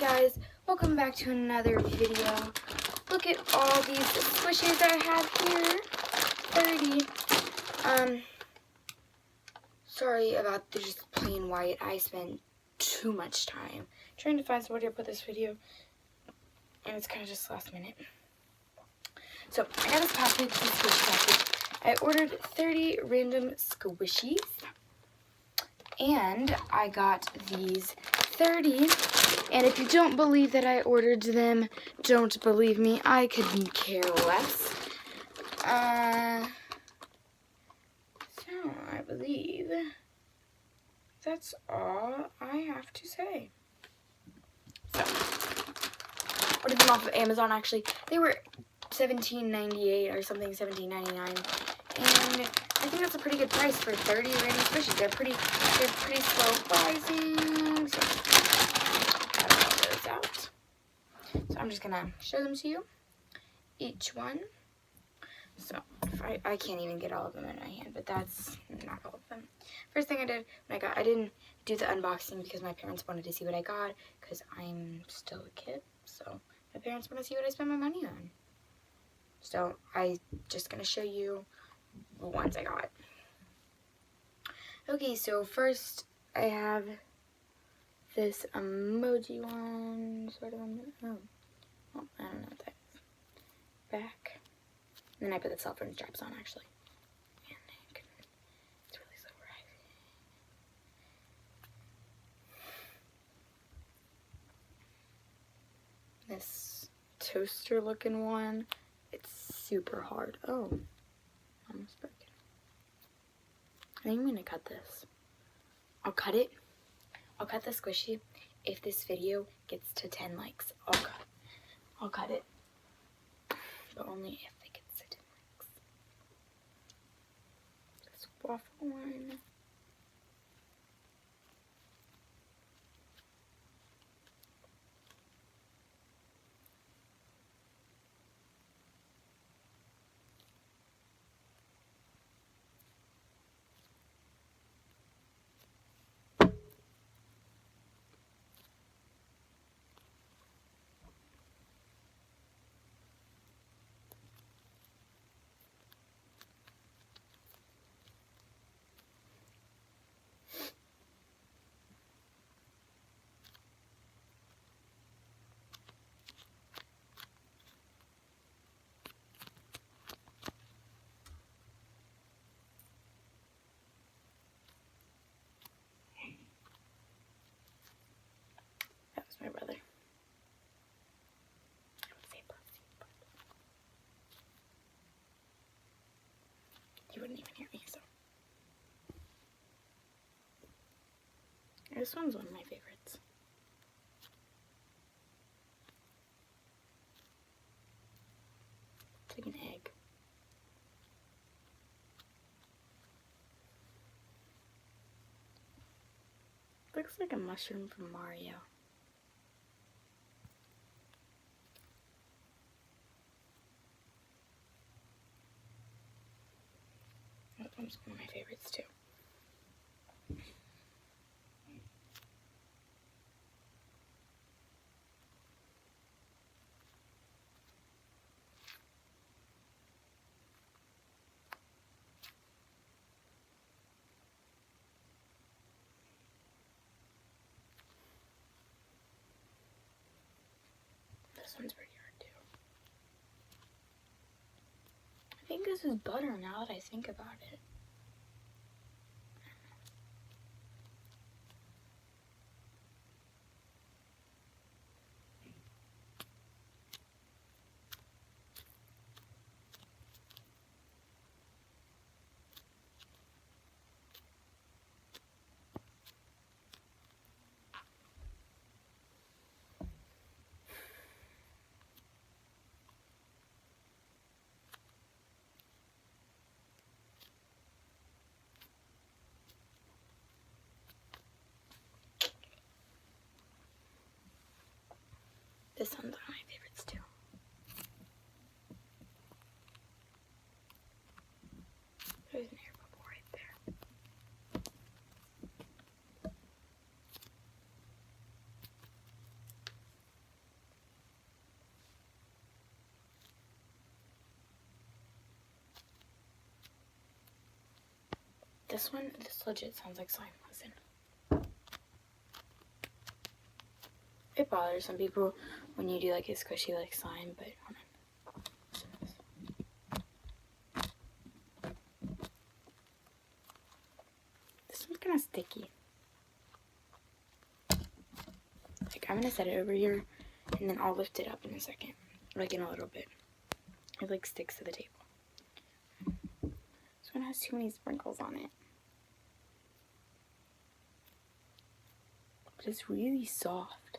guys, welcome back to another video. Look at all these squishes I have here. 30. Sorry about the just plain white. I spent too much time trying to find somewhere to put this video, and it's kind of just last minute. So I got this package, this squish package. I ordered 30 random squishies, and I got these 30. And if you don't believe that I ordered them, don't believe me. I couldn't care less. So I believe that's all I have to say. So ordered them off of Amazon. Actually, they were $17.98 or something, $17.99, and I think that's a pretty good price for 30 random squishies. They're pretty slow rising. So out. So I'm just gonna show them to you, each one. So if I can't even get all of them in my hand, but that's not all of them. First thing I did when I didn't do the unboxing because my parents wanted to see what I got, because I'm still a kid, so my parents want to see what I spend my money on. So I just gonna show you the ones I got. Okay, so first I have this emoji one, sort of. Oh, I don't know what that is. Back. And then I put the cell phone straps on, actually. And it's really slow rising. This toaster looking one, it's super hard. Oh, almost broken. I think I'm gonna cut this. I'll cut it. I'll cut the squishy if this video gets to 10 likes. I'll cut it, but only if it gets to 10 likes. This waffle one. That was my brother. I would say pussy, but he wouldn't even hear me, so. This one's one of my favorites. It's like an egg. Looks like a mushroom from Mario. That one's one of my favorites too. This one's pretty hard too. I think this is butter now that I think about it. This one's one of my favorites too. There's an air bubble right there. this legit sounds like slime. Listen. It bothers some people when you do like a squishy like slime, but hold on. This one's kind of sticky. Like, I'm gonna set it over here, and then I'll lift it up in a second, like in a little bit. It like sticks to the table. This one has too many sprinkles on it. But it's really soft.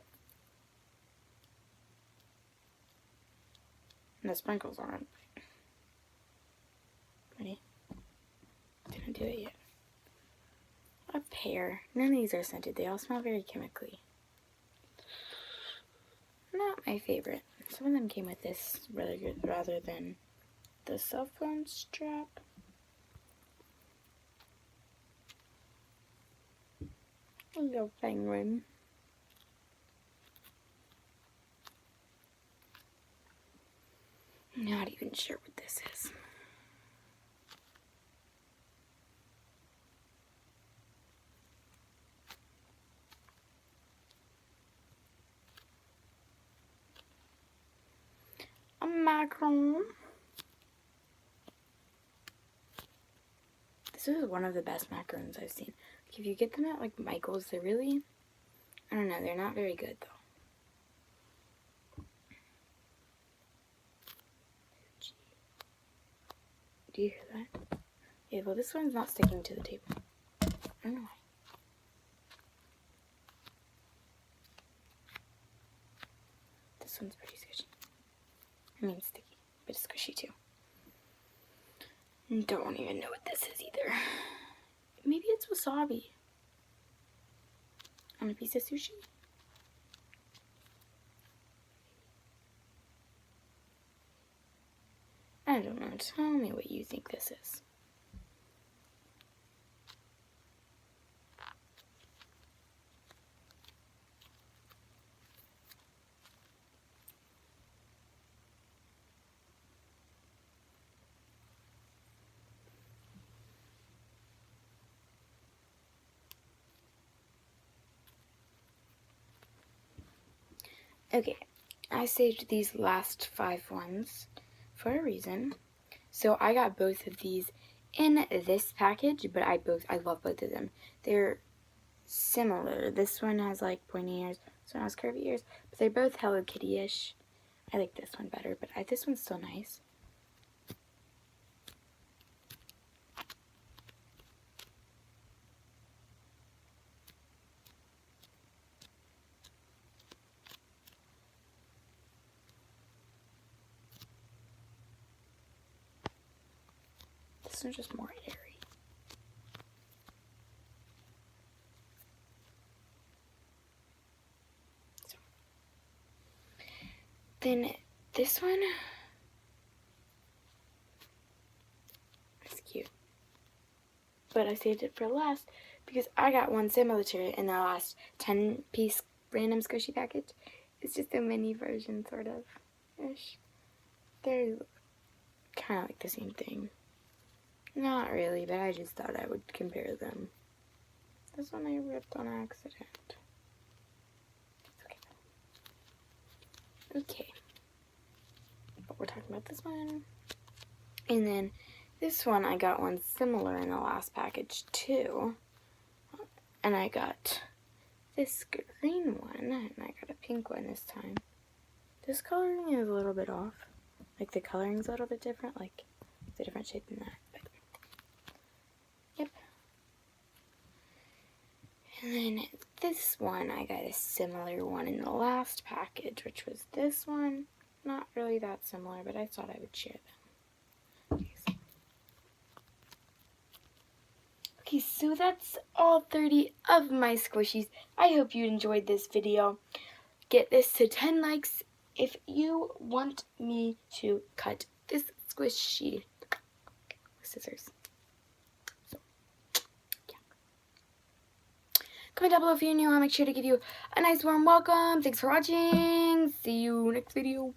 And the sprinkles aren't. Ready? Didn't do it yet. A pear. None of these are scented. They all smell very chemically. Not my favorite. Some of them came with this rather than the cell phone strap. Hello, penguin. Not even sure what this is. A macaron. This is one of the best macarons I've seen. Like, if you get them at like Michael's, they're really, I don't know, they're not very good though. Do you hear that? Yeah, well, this one's not sticking to the table. I don't know why. This one's pretty squishy. I mean, sticky, but it's squishy too. Don't even know what this is either. Maybe it's wasabi. On a piece of sushi? I don't know. Tell me what you think this is. Okay, I saved these last 5 ones for a reason. So I got both of these in this package, but I love both of them. They're similar. This one has like pointy ears, this one has curvy ears, but they're both Hello Kitty-ish. I like this one better, but this one's still nice. This one's just more airy. So. Then this one is cute. But I saved it for last because I got one similar to it in the last 10-piece random squishy package. It's just a mini version, sort of, ish. They're kind of like the same thing. Not really, but I just thought I would compare them. This one I ripped on accident. It's okay. Okay. But we're talking about this one. And then this one, I got one similar in the last package too. And I got this green one, and I got a pink one this time. This coloring is a little bit off. Like, the coloring's a little bit different. Like, it's a different shape than that. But, yep. And then this one, I got a similar one in the last package, which was this one. Not really that similar, but I thought I would share them. Okay, so that's all 30 of my squishies. I hope you enjoyed this video. Get this to 10 likes if you want me to cut this squishy with scissors. So, yeah. Comment down below if you're new. I'll make sure to give you a nice warm welcome. Thanks for watching. See you next video.